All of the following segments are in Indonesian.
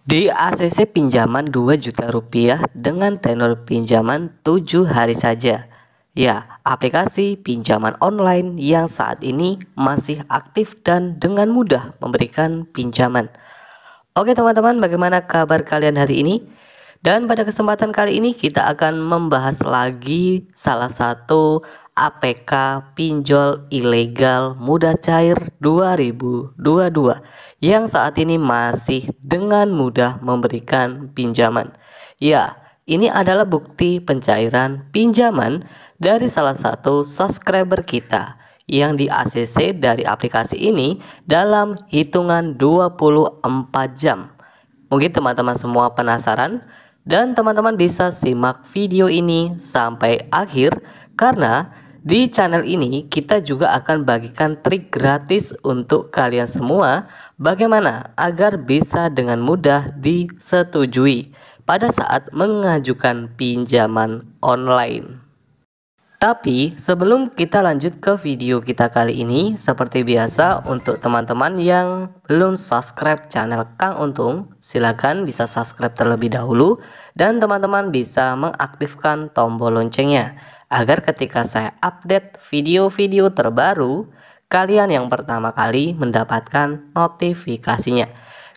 Di ACC pinjaman 2 juta rupiah dengan tenor pinjaman 7 hari saja. Ya, aplikasi pinjaman online yang saat ini masih aktif dan dengan mudah memberikan pinjaman. Oke teman-teman, bagaimana kabar kalian hari ini? Dan pada kesempatan kali ini kita akan membahas lagi salah satu APK pinjol ilegal mudah cair 2022 yang saat ini masih dengan mudah memberikan pinjaman. Ya, ini adalah bukti pencairan pinjaman dari salah satu subscriber kita yang di ACC dari aplikasi ini dalam hitungan 24 jam. Mungkin teman-teman semua penasaran dan teman-teman bisa simak video ini sampai akhir karena di channel ini kita juga akan bagikan trik gratis untuk kalian semua bagaimana agar bisa dengan mudah disetujui pada saat mengajukan pinjaman online. Tapi sebelum kita lanjut ke video kita kali ini, seperti biasa untuk teman-teman yang belum subscribe channel Kang Untung, silakan bisa subscribe terlebih dahulu dan teman-teman bisa mengaktifkan tombol loncengnya agar ketika saya update video-video terbaru, kalian yang pertama kali mendapatkan notifikasinya.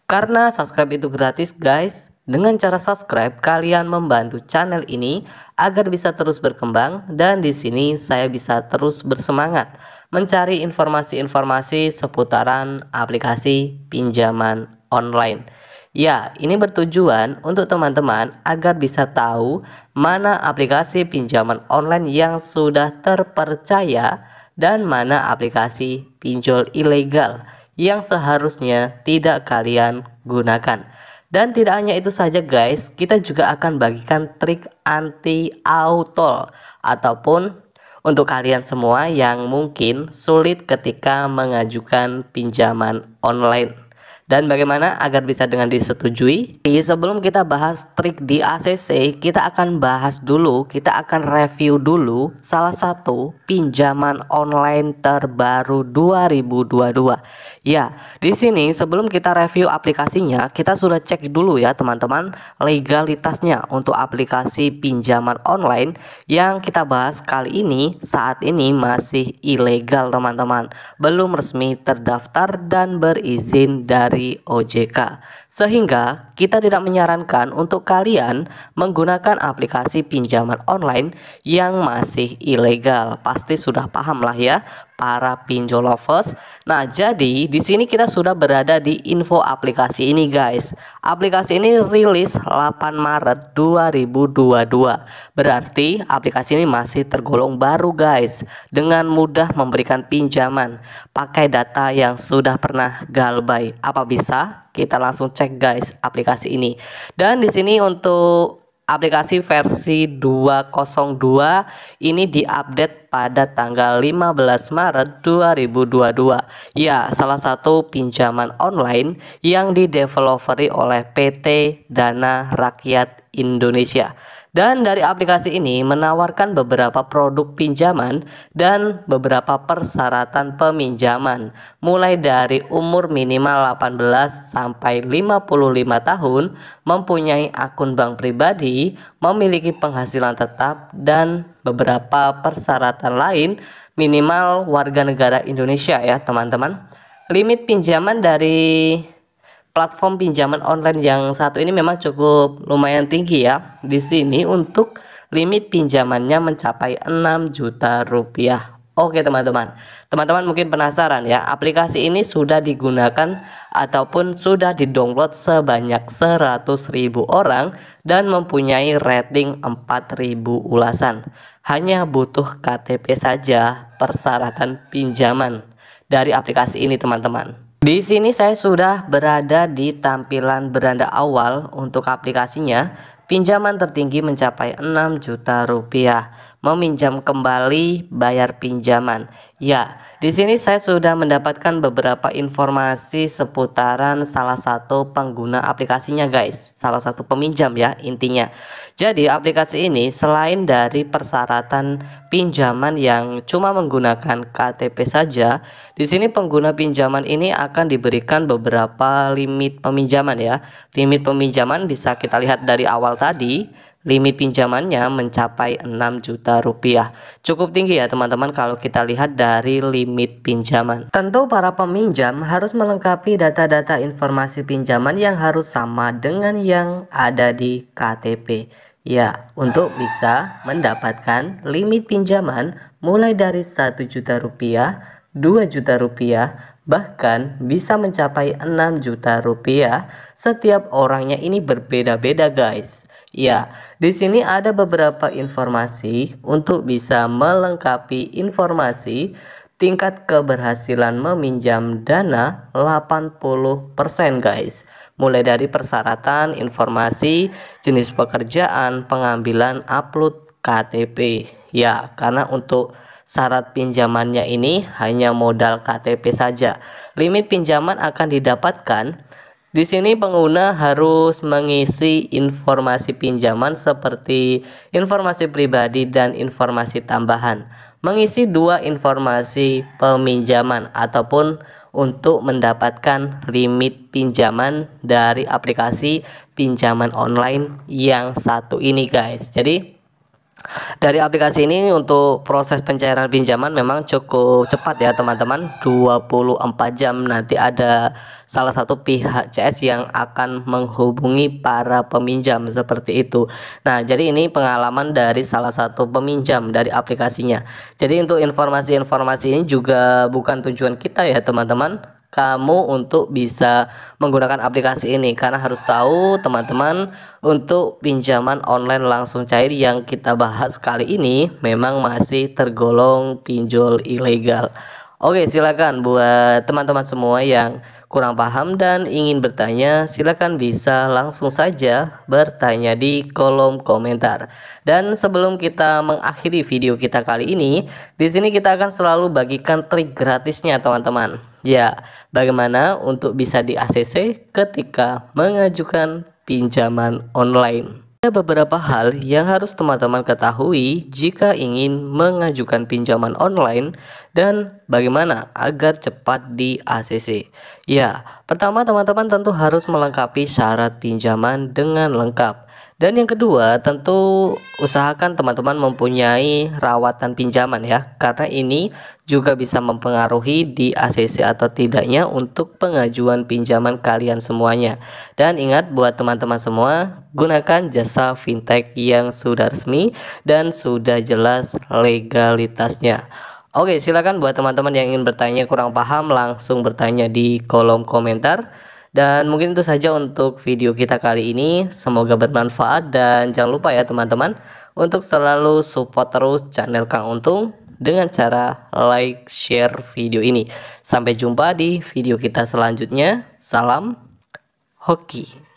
Karena subscribe itu gratis guys. Dengan cara subscribe, kalian membantu channel ini agar bisa terus berkembang dan di sini saya bisa terus bersemangat mencari informasi-informasi seputaran aplikasi pinjaman online. Ya, ini bertujuan untuk teman-teman agar bisa tahu mana aplikasi pinjaman online yang sudah terpercaya dan mana aplikasi pinjol ilegal yang seharusnya tidak kalian gunakan. Dan tidak hanya itu saja guys, kita juga akan bagikan trik anti auto ataupun untuk kalian semua yang mungkin sulit ketika mengajukan pinjaman online. Dan bagaimana agar bisa dengan disetujui? Sebelum kita bahas trik di ACC, kita akan bahas dulu, kita akan review dulu salah satu pinjaman online terbaru 2022. Ya, di sini sebelum kita review aplikasinya, kita sudah cek dulu ya teman-teman legalitasnya untuk aplikasi pinjaman online yang kita bahas kali ini saat ini masih ilegal teman-teman, belum resmi terdaftar dan berizin dari OJK. Sehingga kita tidak menyarankan untuk kalian menggunakan aplikasi pinjaman online yang masih ilegal. Pasti sudah paham lah ya para pinjol lovers. Nah, jadi di sini kita sudah berada di info aplikasi ini guys. Aplikasi ini rilis 8 Maret 2022. Berarti aplikasi ini masih tergolong baru guys. Dengan mudah memberikan pinjaman pakai data yang sudah pernah galbay. Apa bisa? Kita langsung cek guys aplikasi ini. Dan di sini untuk aplikasi versi 202 ini diupdate pada tanggal 15 Maret 2022. Ya, salah satu pinjaman online yang dideveloperi oleh PT Dana Rakyat Indonesia. Dan dari aplikasi ini menawarkan beberapa produk pinjaman dan beberapa persyaratan peminjaman mulai dari umur minimal 18 sampai 55 tahun, mempunyai akun bank pribadi, memiliki penghasilan tetap dan beberapa persyaratan lain minimal warga negara Indonesia ya teman-teman. Limit pinjaman dari platform pinjaman online yang satu ini memang cukup lumayan tinggi ya. Di sini untuk limit pinjamannya mencapai 6 juta rupiah. Oke teman-teman. Teman-teman mungkin penasaran ya, aplikasi ini sudah digunakan ataupun sudah didownload sebanyak 100.000 orang dan mempunyai rating 4.000 ulasan. Hanya butuh KTP saja persyaratan pinjaman dari aplikasi ini teman-teman. Di sini saya sudah berada di tampilan beranda awal untuk aplikasinya. Pinjaman tertinggi mencapai 6 juta rupiah. meminjam kembali bayar pinjaman. Ya, di sini saya sudah mendapatkan beberapa informasi seputaran salah satu pengguna aplikasinya guys, salah satu peminjam ya intinya. Jadi aplikasi ini selain dari persyaratan pinjaman yang cuma menggunakan KTP saja, di sini pengguna pinjaman ini akan diberikan beberapa limit peminjaman ya. Limit peminjaman bisa kita lihat dari awal tadi. Limit pinjamannya mencapai 6 juta rupiah. Cukup tinggi ya teman-teman kalau kita lihat dari limit pinjaman. Tentu para peminjam harus melengkapi data-data informasi pinjaman yang harus sama dengan yang ada di KTP. Ya, untuk bisa mendapatkan limit pinjaman mulai dari 1 juta rupiah, 2 juta rupiah, bahkan bisa mencapai 6 juta rupiah. Setiap orangnya ini berbeda-beda guys. Ya, di sini ada beberapa informasi untuk bisa melengkapi informasi tingkat keberhasilan meminjam dana 80% guys. Mulai dari persyaratan, informasi, jenis pekerjaan, pengambilan, upload KTP. Ya, karena untuk syarat pinjamannya ini hanya modal KTP saja. Limit pinjaman akan didapatkan. Di sini pengguna harus mengisi informasi pinjaman seperti informasi pribadi dan informasi tambahan. Mengisi dua informasi peminjaman ataupun untuk mendapatkan limit pinjaman dari aplikasi pinjaman online yang satu ini guys. Jadi dari aplikasi ini untuk proses pencairan pinjaman memang cukup cepat ya teman-teman, 24 jam nanti ada salah satu pihak CS yang akan menghubungi para peminjam seperti itu. Nah, jadi ini pengalaman dari salah satu peminjam dari aplikasinya. Jadi untuk informasi-informasi ini juga bukan tujuan kita ya teman-teman, kamu untuk bisa menggunakan aplikasi ini, karena harus tahu teman-teman untuk pinjaman online langsung cair yang kita bahas kali ini memang masih tergolong pinjol ilegal. Oke, silakan buat teman-teman semua yang kurang paham dan ingin bertanya, silakan bisa langsung saja bertanya di kolom komentar. Dan sebelum kita mengakhiri video kita kali ini, di sini kita akan selalu bagikan trik gratisnya teman-teman. Ya, bagaimana untuk bisa di ACC ketika mengajukan pinjaman online. Ada beberapa hal yang harus teman-teman ketahui jika ingin mengajukan pinjaman online dan bagaimana agar cepat di ACC. Ya, pertama teman-teman tentu harus melengkapi syarat pinjaman dengan lengkap. Dan yang kedua, tentu usahakan teman-teman mempunyai rawatan pinjaman ya, karena ini juga bisa mempengaruhi di ACC atau tidaknya untuk pengajuan pinjaman kalian semuanya. Dan ingat buat teman-teman semua, gunakan jasa fintech yang sudah resmi dan sudah jelas legalitasnya. Oke, silakan buat teman-teman yang ingin bertanya kurang paham langsung bertanya di kolom komentar. Dan mungkin itu saja untuk video kita kali ini. Semoga bermanfaat dan jangan lupa ya teman-teman untuk selalu support terus channel Kang Untung dengan cara like, share video ini. Sampai jumpa di video kita selanjutnya. Salam hoki.